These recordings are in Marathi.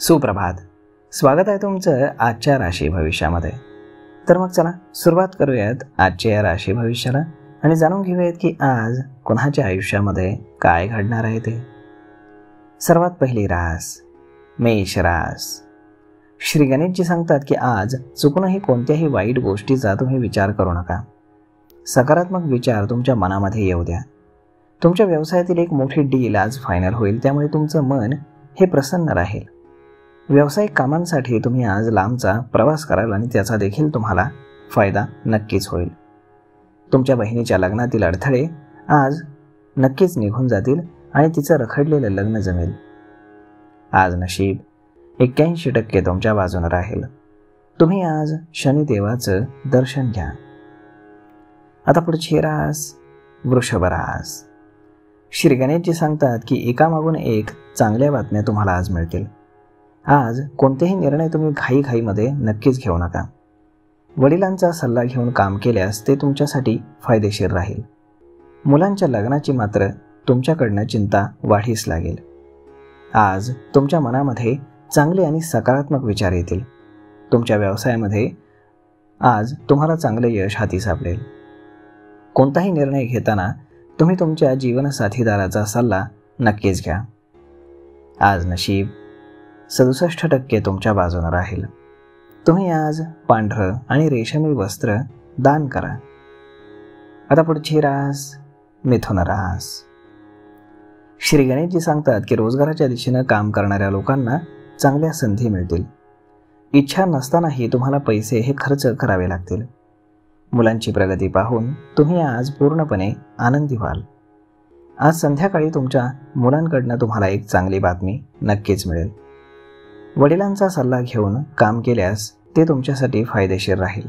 सुप्रभात. स्वागत आहे तुमचं आजच्या राशी भविष्यामध्ये. तर मग चला सुरुवात करूयात आजच्या या राशी भविष्याला आणि जाणून घेऊयात की आज कोणाच्या आयुष्यामध्ये काय घडणार आहे ते. सर्वात पहिली रास मेष रास. श्री गणेशजी सांगतात की आज चुकूनही कोणत्याही वाईट गोष्टीचा तुम्ही विचार करू नका. सकारात्मक विचार तुमच्या मनामध्ये येऊ द्या. तुमच्या व्यवसायातील एक मोठी डील आज फायनल होईल, त्यामुळे तुमचं मन हे प्रसन्न राहील. व्यावसायिक कामांसाठी तुम्ही आज लांबचा प्रवास कराल आणि त्याचा देखील तुम्हाला फायदा नक्कीच होईल. तुमच्या बहिणीच्या लग्नातील अडथळे आज नक्कीच निघून जातील आणि तिचं रखडलेलं लग्न जमेल. आज नशीब 81% तुमच्या बाजूने राहील. तुम्ही आज शनिदेवाचं दर्शन घ्या. आता पुढची रास वृषभ रास. श्री गणेशजी सांगतात की एकामागून एक चांगल्या बातम्या तुम्हाला आज मिळतील. आज कोणतेही निर्णय तुम्ही घाईघाईमध्ये नक्कीच घेऊ नका. वडिलांचा सल्ला घेऊन काम केल्यास ते तुमच्यासाठी फायदेशीर राहील. मुलांच्या लग्नाची मात्र तुमच्याकडनं चिंता वाढीस लागेल. आज तुमच्या मनामध्ये चांगले आणि सकारात्मक विचार येतील. तुमच्या व्यवसायामध्ये आज तुम्हाला चांगले यश हाती सापडेल. कोणताही निर्णय घेताना तुम्ही तुमच्या जीवनसाथीदाराचा सल्ला नक्कीच घ्या. आज नशीब 67% तुमच्या बाजूने राहील. तुम्ही आज पांढरं आणि रेशमी वस्त्र दान करा. आता पुढची रास मिथुन रास. श्री गणेशजी सांगतात की रोजगाराच्या दिशेनं काम करणाऱ्या लोकांना चांगल्या संधी मिळतील. इच्छा नसतानाही तुम्हाला पैसे हे खर्च करावे लागतील. मुलांची प्रगती पाहून तुम्ही आज पूर्णपणे आनंदी व्हाल. आज संध्याकाळी तुमच्या मुलांकडनं तुम्हाला एक चांगली बातमी नक्कीच मिळेल. वडिलांचा सल्ला घेऊन काम केल्यास ते तुमच्यासाठी फायदेशीर राहील.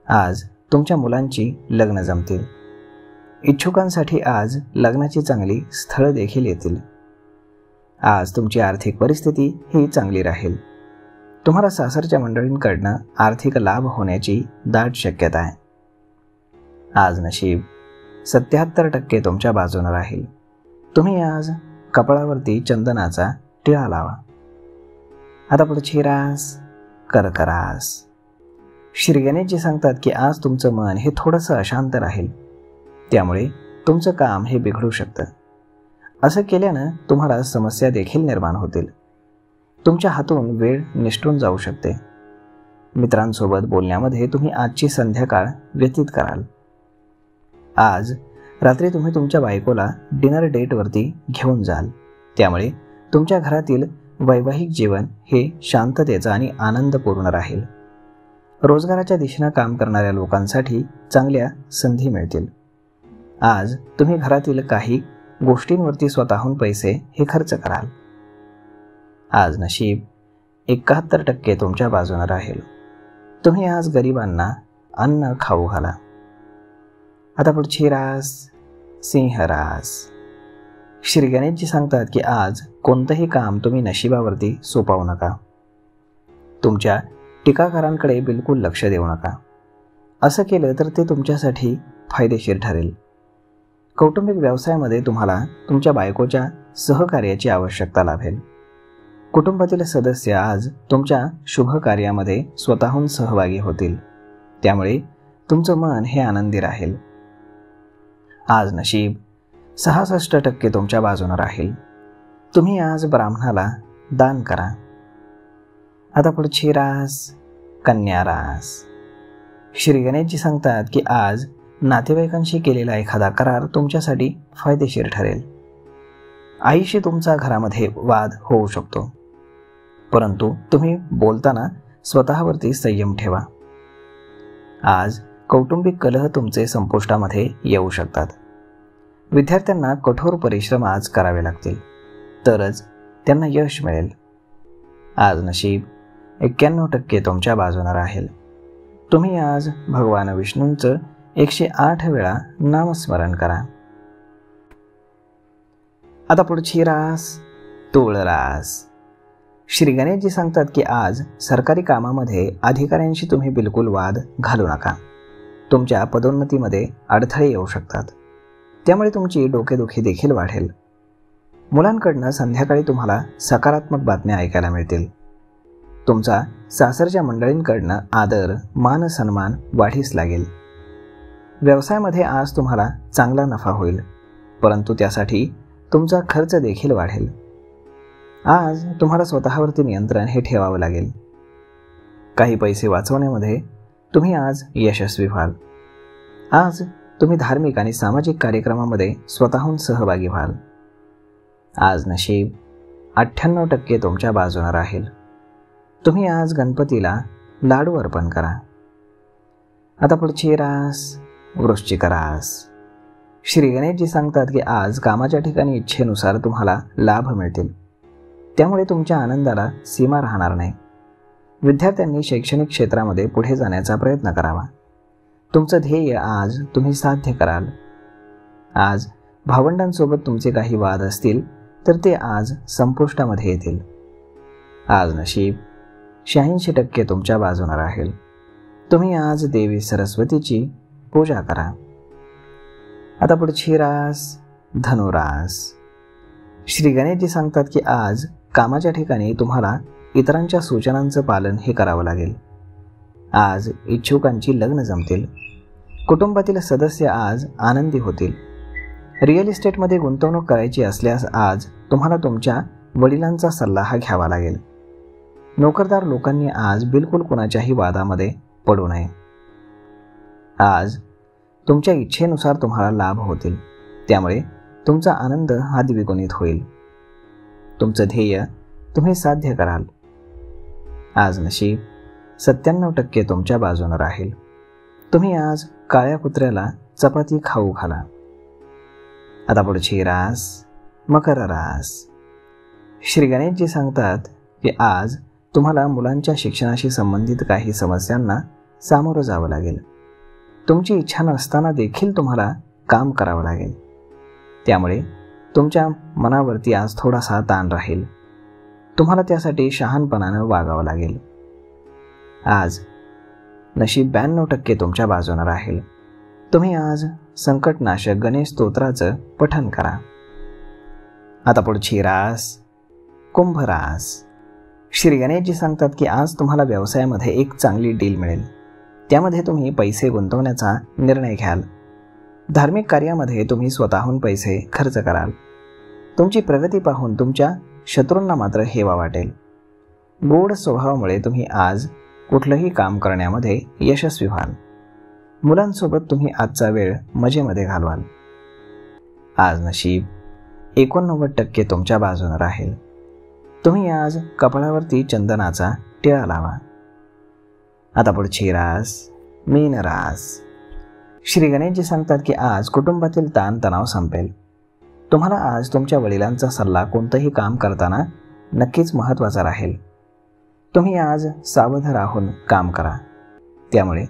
आज तुमच्या मुलांची लग्न जमतील. इच्छुकांसाठी आज लग्नाची चांगली स्थळं देखील येतील. आज तुमची आर्थिक परिस्थिती ही चांगली राहील. तुम्हाला सासरच्या मंडळींकडनं आर्थिक लाभ होण्याची दाट शक्यता आहे. आज नशीब 77% तुमच्या बाजूने राहील. तुम्ही आज कपाळावरती चंदनाचा टिळा लावा. आता पुढची रास कर्क रास. श्री गणेशजी सांगतात की आज तुमचं मन हे थोडंसं अशांत राहील. त्यामुळे तुमचं काम हे बिघडू शकतं. असं केल्यानं तुम्हाला समस्या देखील निर्माण होतील. तुमच्या हातून वेळ निसटून जाऊ शकते. मित्रांसोबत बोलण्यामध्ये तुम्ही आजची संध्याकाळ व्यतीत कराल. आज रात्री तुम्ही तुमच्या बायकोला डिनर डेटवरती घेऊन जाल. त्यामुळे तुमच्या घरातील वैवाहिक जीवन हे शांततेचं आणि आनंदपूर्ण राहील. रोजगाराच्या दिशेनं काम करणाऱ्या लोकांसाठी चांगल्या संधी मिळतील. आज तुम्ही घरातील काही गोष्टींवरती स्वतःहून पैसे हे खर्च कराल. आज नशीब 71% तुमच्या बाजूने राहील. तुम्ही आज गरिबांना अन्न खाऊ घाला. आता पुढची रास सिंह रास. श्री गणेशजी सांगतात की आज कोणतंही काम तुम्ही नशिबावरती सोपवू नका. तुमच्या टीकाकारांकडे बिलकुल लक्ष देऊ नका. असं केलं तर ते तुमच्यासाठी फायदेशीर ठरेल. कौटुंबिक व्यवसायामध्ये तुम्हाला तुमच्या बायकोच्या सहकार्याची आवश्यकता लाभेल. कुटुंबातील सदस्य आज तुमच्या शुभ कार्यामध्ये स्वतःहून सहभागी होतील. त्यामुळे तुमचं मन हे आनंदी राहील. आज नशीब 66% तुमच्या बाजूने राहील. तुम्ही आज ब्राह्मणाला दान करा. आता पुढची रास कन्या रास. श्री गणेशजी सांगतात की आज नातेवाईकांशी केलेला एखादा करार तुमच्यासाठी फायदेशीर ठरेल. आईशी तुमचा घरामध्ये वाद होऊ शकतो, परंतु तुम्ही बोलताना स्वतःवरती संयम ठेवा. आज कौटुंबिक कलह तुमचे संपुष्टामध्ये येऊ शकतात. विद्यार्थ्यांना कठोर परिश्रम आज करावे लागतील, तरच त्यांना यश मिळेल. आज नशीब 91% तुमच्या बाजूने राहील. तुम्ही आज भगवान विष्णूंचं 108 वेळा नामस्मरण करा. आता पुढची रास तूळ रास. श्री गणेशजी सांगतात की आज सरकारी कामामध्ये अधिकाऱ्यांशी तुम्ही बिलकुल वाद घालू नका. तुमच्या पदोन्नतीमध्ये अडथळे येऊ शकतात. त्यामुळे तुमची डोकेदुखी देखील वाढेल. मुलांकडनं संध्याकाळी तुम्हाला सकारात्मक बातम्या ऐकायला मिळतील. तुमचा सासरच्या मंडळींकडनं आदर मान सन्मान वाढीस लागेल. व्यवसायामध्ये आज तुम्हाला चांगला नफा होईल, परंतु त्यासाठी तुमचा खर्च देखील वाढेल. आज तुम्हाला स्वतःवरती नियंत्रण हे ठेवावं लागेल. काही पैसे वाचवण्यामध्ये तुम्ही आज यशस्वी व्हाल. आज तुम्ही धार्मिक आणि सामाजिक कार्यक्रमामध्ये स्वतःहून सहभागी व्हाल. आज नशीब 98% तुमच्या बाजूने राहील. तुम्ही आज गणपतीला लाडू अर्पण करा. आता पुढची रास वृश्चिक रास. श्री गणेशजी सांगतात की आज कामाच्या ठिकाणी इच्छेनुसार तुम्हाला लाभ मिळतील. त्यामुळे तुमच्या आनंदाला सीमा राहणार नाही. विद्यार्थ्यांनी शैक्षणिक क्षेत्रामध्ये पुढे जाण्याचा प्रयत्न करावा. तुमचं ध्येय आज तुम्ही साध्य कराल. आज भावंडांसोबत तुमचे काही वाद असतील तर ते आज संपुष्टामध्ये येतील. आज नशीब 86% तुमच्या बाजूने राहील. तुम्ही आज देवी सरस्वतीची पूजा करा. आता पुढची रास धनुरास. श्री गणेशजी सांगतात की आज कामाच्या ठिकाणी तुम्हाला इतरांच्या सूचनांचं पालन हे करावं लागेल. आज इच्छुकांची लग्न जमतील. कुटुंबातील सदस्य आज आनंदी होतील. रिअल इस्टेटमध्ये गुंतवणूक करायची असल्यास आज तुम्हाला तुमच्या वडिलांचा सल्ला हा घ्यावा लागेल. नोकरदार लोकांनी आज बिलकुल कुणाच्याही वादामध्ये पडू नये. आज तुमच्या इच्छेनुसार तुम्हाला लाभ होतील. त्यामुळे तुमचा आनंद हा द्विगुणित होईल. तुमचं ध्येय तुम्ही साध्य कराल. आज नशीब 97% तुमच्या बाजूने राहील. तुम्ही आज काळ्या कुत्र्याला चपाती खाऊ घाला. आता पुढची रास मकर रास. श्री गणेशजी सांगतात की आज तुम्हाला मुलांच्या शिक्षणाशी संबंधित काही समस्यांना सामोरं जावं लागेल. तुमची इच्छा नसताना देखील तुम्हाला काम करावं लागेल. त्यामुळे तुमच्या मनावरती आज थोडासा ताण राहील. तुम्हाला त्यासाठी शहाणपणानं वागावं लागेल. आज नशीब 92% तुमच्या बाजूने राहील. तुम्ही आज संकटनाशक गणेश स्तोत्राचं पठण करा. आता पुढची रास कुंभ रास. श्री गणेशजी सांगतात की आज तुम्हाला व्यवसायामध्ये एक चांगली डील मिळेल. त्यामध्ये तुम्ही पैसे गुंतवण्याचा निर्णय घ्याल. धार्मिक कार्यामध्ये तुम्ही स्वतःहून पैसे खर्च कराल. तुमची प्रगती पाहून तुमच्या शत्रूंना मात्र हेवा वाटेल. गोड स्वभावामुळे तुम्ही आज कुठलंही काम करण्यामध्ये यशस्वी व्हाल. मुलांसोबत तुम्ही आजचा वेळ मजेमध्ये घालवाल. आज नशीब 89% तुमच्या बाजूने राहील. तुम्ही आज कपाळावरती चंदनाचा टिळा लावा. आता पुढची रास मीन रास. श्री गणेशजी सांगतात की आज कुटुंबातील ताणतणाव संपेल. तुम्हाला आज तुमच्या वडिलांचा सल्ला कोणतंही काम करताना नक्कीच महत्त्वाचा राहील. तुम्ही आज सावध राहून काम करा. त्यामुळे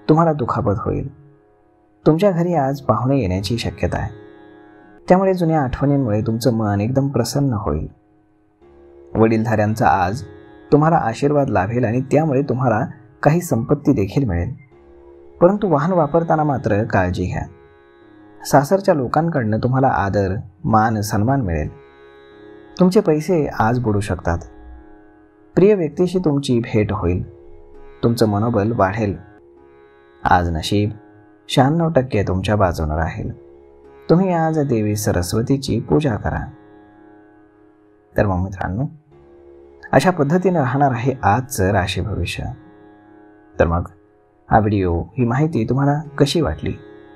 तुम्हाला दुखापत होईल. तुमच्या घरी आज पाहुणे येण्याची शक्यता आहे. त्यामुळे जुन्या आठवणींमुळे तुमचं मन एकदम प्रसन्न होईल. वडीलधाऱ्यांचा आज तुम्हाला आशीर्वाद लाभेल आणि त्यामुळे तुम्हाला काही संपत्ती देखील मिळेल. परंतु वाहन वापरताना मात्र काळजी घ्या. सासरच्या लोकांकडनं तुम्हाला आदर मान सन्मान मिळेल. तुमचे पैसे आज बुडू शकतात. प्रिय व्यक्तीशी तुमची भेट होईल. तुमचं मनोबल वाढेल. आज नशीब 96% तुमच्या बाजूने राहील. तुम्ही आज देवी सरस्वतीची पूजा करा. तर मग मित्रांनो, अशा पद्धतीने राहणार आहे आजचं राशी भविष्य. तर मग हा व्हिडिओ ही माहिती तुम्हाला कशी वाटली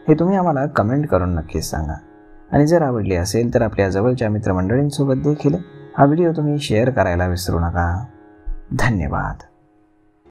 हे तुम्ही आम्हाला कमेंट करून नक्कीच सांगा. आणि जर आवडली असेल तर आपल्या जवळच्या मित्रमंडळींसोबत देखील हा व्हिडिओ तुम्ही शेअर करायला विसरू नका. धन्यवाद.